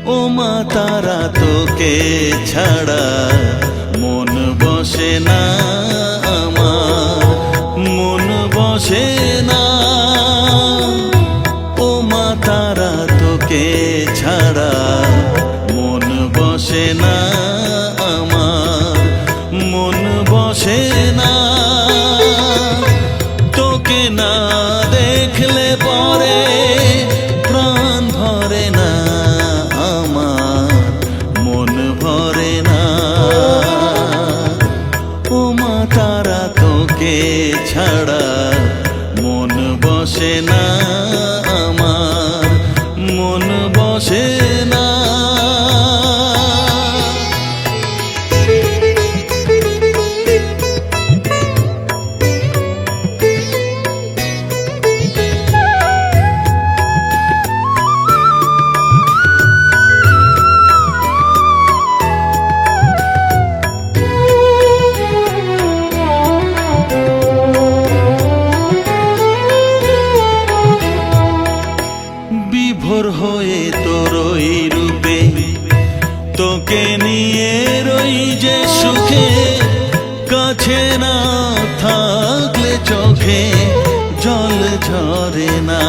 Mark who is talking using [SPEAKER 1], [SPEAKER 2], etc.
[SPEAKER 1] ও মা তারা তোকে ছাড়া মন বসে না আমার, মন বসে না। ও মা তারা তোকে ছাড়া মন বসে না আমার, মন বসে না। তোকে না দেখলে পরে প্রাণ ভরে না আমার, মন ভরে না। ও মা তারা তোকে ছাড়া মন বসে না আমার, মন বসে না। বিভোর হয়ে তোরই রূপে তোকে নিয়ে রই যে সুখে, কাছে না থাকলে চোখে জল ঝরে না।